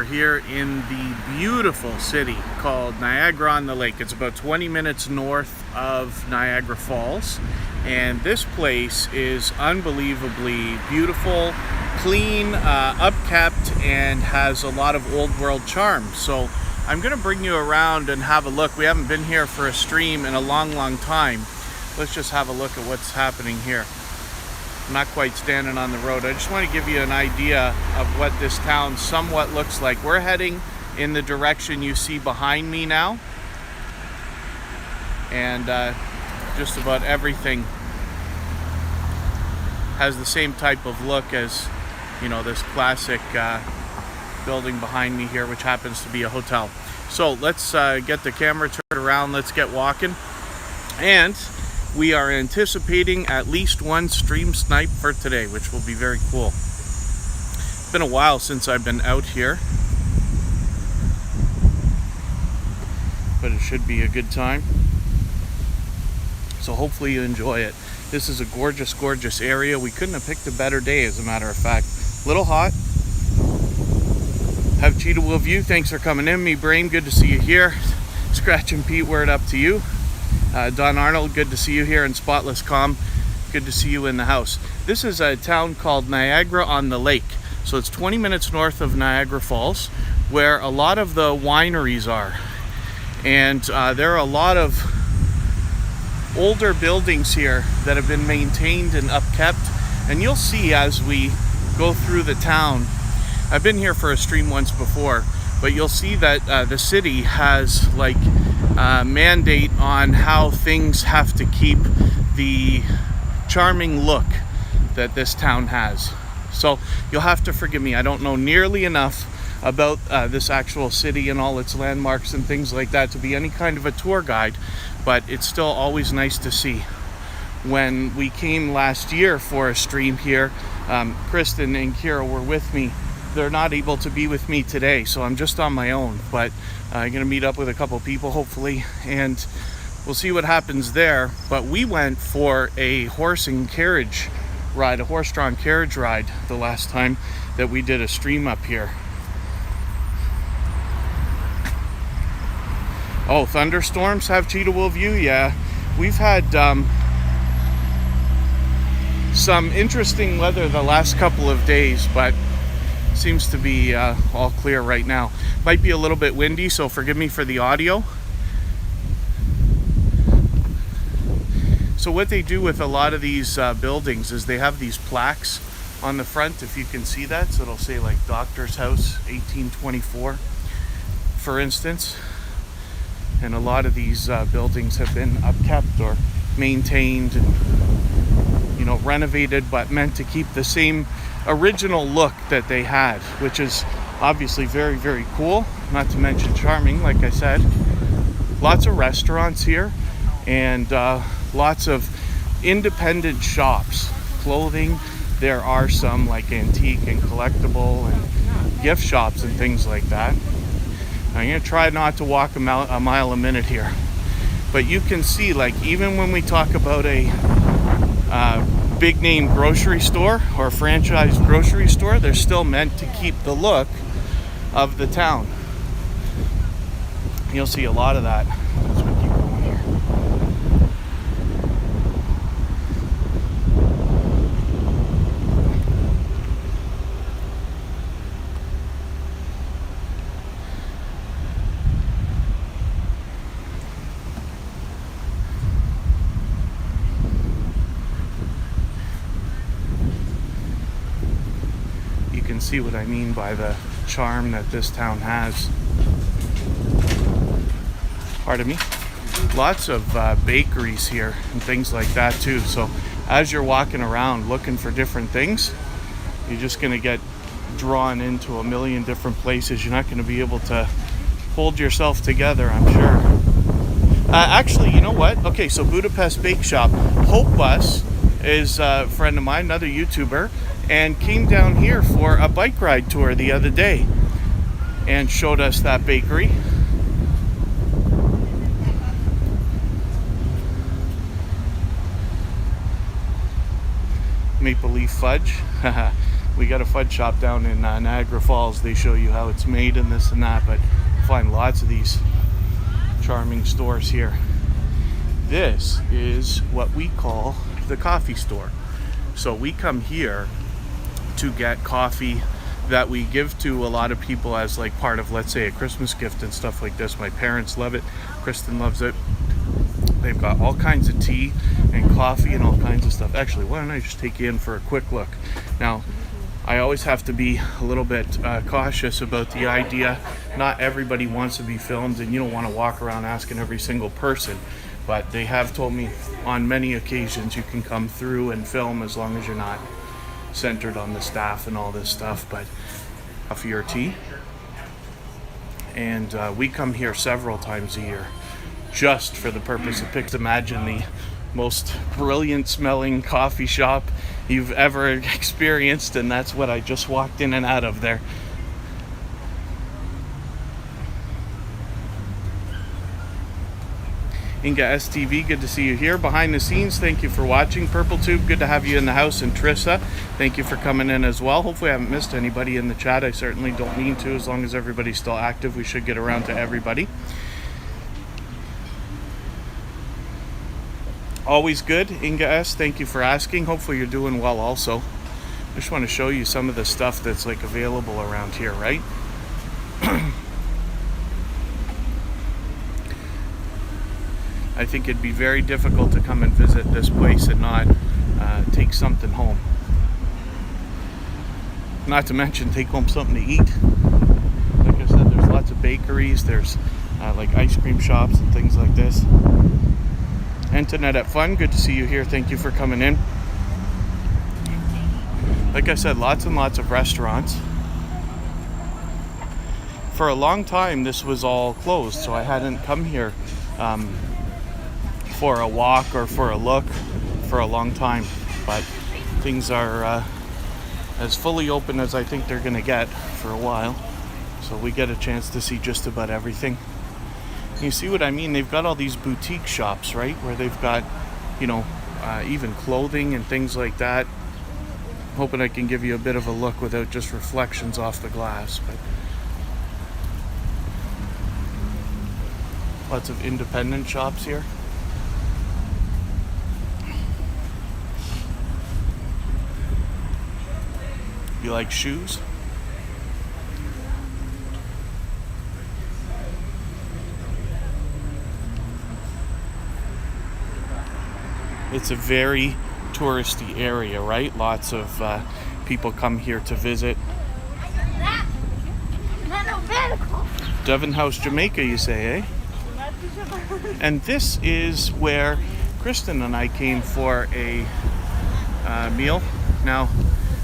here in the beautiful city called Niagara-On-The-Lake. It's about 20 minutes north of Niagara Falls, and this place is unbelievably beautiful, clean, upkept, and has a lot of old world charm. So I'm going to bring you around and have a look. We haven't been here for a stream in a long time. Let's just have a look at what's happening here. I'm not quite standing on the road. I just want to give you an idea of what this town somewhat looks like. We're heading in the direction you see behind me now, and just about everything has the same type of look as, you know, this classic building behind me here, which happens to be a hotel. So let's get the camera turned around, let's get walking, and we are anticipating at least one stream snipe for today, which will be very cool. It's been a while since I've been out here, but it should be a good time. So hopefully you enjoy it. This is a gorgeous area. We couldn't have picked a better day, as a matter of fact. A little hot. Have Cheetah Will View, thanks for coming in. Me Brain, good to see you here. Scratch and Pete, word up to you. Don Arnold, good to see you here. And Spotless Com, good to see you in the house. This is a town called Niagara-On-The-Lake. So it's 20 minutes north of Niagara Falls, where a lot of the wineries are. And there are a lot of older buildings here that have been maintained and upkept. And you'll see as we go through the town. I've been here for a stream once before, but you'll see that the city has like mandate on how things have to keep the charming look that this town has. So you'll have to forgive me. I don't know nearly enough about this actual city and all its landmarks and things like that to be any kind of a tour guide, but it's still always nice to see. When we came last year for a stream here, Kristen and Kira were with me. They're not able to be with me today, so I'm just on my own, but I'm going to meet up with a couple people hopefully, and we'll see what happens there. But we went for a horse-drawn carriage ride the last time that we did a stream up here. Oh, thunderstorms have Cheetah Will View? Yeah, we've had some interesting weather the last couple of days, but seems to be all clear right now. Might be a little bit windy, so forgive me for the audio. So what they do with a lot of these buildings is they have these plaques on the front, if you can see that. So it'll say like Doctor's House 1824, for instance. And a lot of these buildings have been upkept or maintained and, you know, renovated, but meant to keep the same original look that they had, which is obviously very cool, not to mention charming. Like I said, lots of restaurants here, and lots of independent shops. Clothing, there are some like antique and collectible and gift shops and things like that. I'm gonna try not to walk a mile a minute here, but you can see, like, even when we talk about a big name grocery store or a franchised grocery store, they're still meant to keep the look of the town. You'll see a lot of that as we keep going here. See what I mean by the charm that this town has. Pardon me. Lots of bakeries here and things like that too. So as you're walking around looking for different things, you're just going to get drawn into a million different places. You're not going to be able to hold yourself together, I'm sure. Actually, you know what? Okay, so Budapest Bake Shop. Hope Bus is a friend of mine, another YouTuber, and came down here for a bike ride tour the other day and showed us that bakery. Maple Leaf Fudge. We got a fudge shop down in Niagara Falls. They show you how it's made and this and that, but you find lots of these charming stores here. This is what we call the coffee store. So we come here to get coffee that we give to a lot of people as like part of, let's say, a Christmas gift and stuff like this. My parents love it. Kristen loves it. They've got all kinds of tea and coffee and all kinds of stuff. Actually, why don't I just take you in for a quick look? Now, I always have to be a little bit cautious about the idea. Not everybody wants to be filmed, and you don't want to walk around asking every single person. But they have told me on many occasions you can come through and film as long as you're not centered on the staff and all this stuff. But coffee or tea. And we come here several times a year just for the purpose of picks. Imagine the most brilliant smelling coffee shop you've ever experienced, and that's what I just walked in and out of there. Inga STV, good to see you here behind the scenes. Thank you for watching. Purple Tube, good to have you in the house. And Trissa, thank you for coming in as well. Hopefully I haven't missed anybody in the chat. I certainly don't mean to. As long as everybody's still active, we should get around to everybody. Always good. Inga S, thank you for asking. Hopefully you're doing well also. I just want to show you some of the stuff that's like available around here, right? I think it'd be very difficult to come and visit this place and not take something home. Not to mention take home something to eat. Like I said, there's lots of bakeries, there's like ice cream shops and things like this. Antoinette at Fun, good to see you here. Thank you for coming in. Like I said, lots and lots of restaurants. For a long time, this was all closed, so I hadn't come here for a walk or for a look for a long time. But things are as fully open as I think they're going to get for a while. So we get a chance to see just about everything. You see what I mean? They've got all these boutique shops, right? Where they've got, you know, even clothing and things like that. I'm hoping I can give you a bit of a look without just reflections off the glass. But lots of independent shops here. You like shoes? It's a very touristy area, right? Lots of people come here to visit. Devon House, Jamaica, you say, eh? And this is where Kristen and I came for a meal. Now,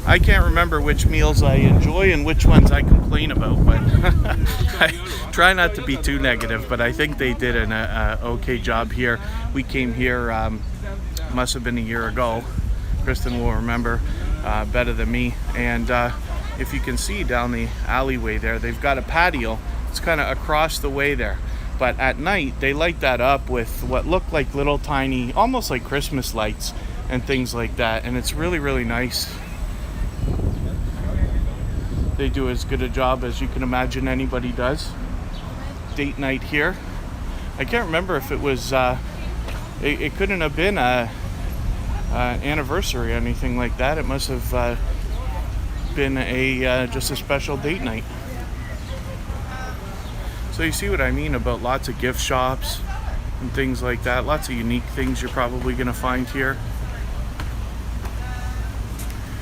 I can't remember which meals I enjoy and which ones I complain about, but I try not to be too negative, but I think they did an okay job here. We came here, must have been a year ago. Kristen will remember better than me. And if you can see down the alleyway there, they've got a patio. It's kind of across the way there. But at night, they light that up with what look like little tiny, almost like Christmas lights and things like that. And it's really, really nice. They do as good a job as you can imagine anybody does. Date night here. I can't remember if it was, it couldn't have been a anniversary or anything like that. It must have been a just a special date night. So you see what I mean about lots of gift shops and things like that. Lots of unique things you're probably going to find here.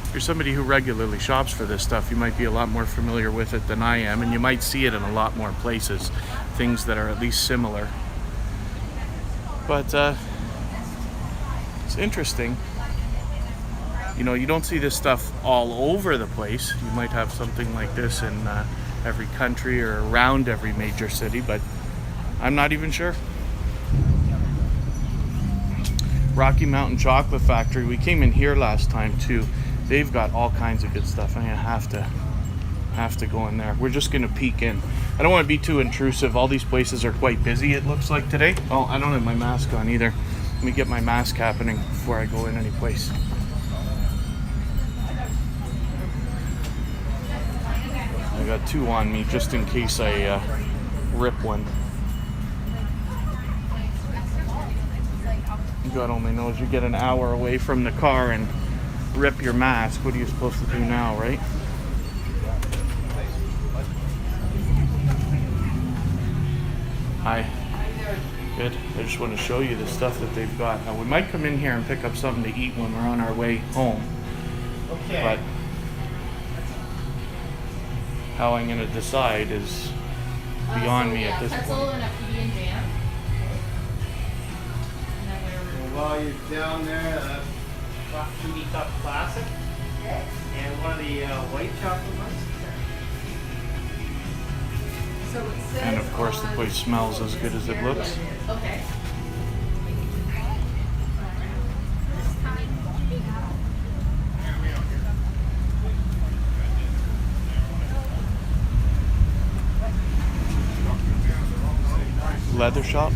If you're somebody who regularly shops for this stuff, you might be a lot more familiar with it than I am, and you might see it in a lot more places, things that are at least similar. But it's interesting. You know, you don't see this stuff all over the place. You might have something like this in every country or around every major city, but I'm not even sure. Rocky Mountain Chocolate Factory, we came in here last time too. They've got all kinds of good stuff. I'm gonna have to go in there. We're just gonna peek in. I don't want to be too intrusive. All these places are quite busy, it looks like today. Oh, I don't have my mask on either. Let me get my mask happening before I go in any place. got two on me just in case I rip one. God only knows, you get an hour away from the car and rip your mask. What are you supposed to do now, right? Hi. Good. I just want to show you the stuff that they've got. Now we might come in here and pick up something to eat when we're on our way home. Okay. But how I'm going to decide is beyond me at this point. And a PB and jam. While you're down there, Fruity Cup Classic, and one of the white chocolate ones. So it says And of course the place smells as good as it looks. Okay. Leather shop.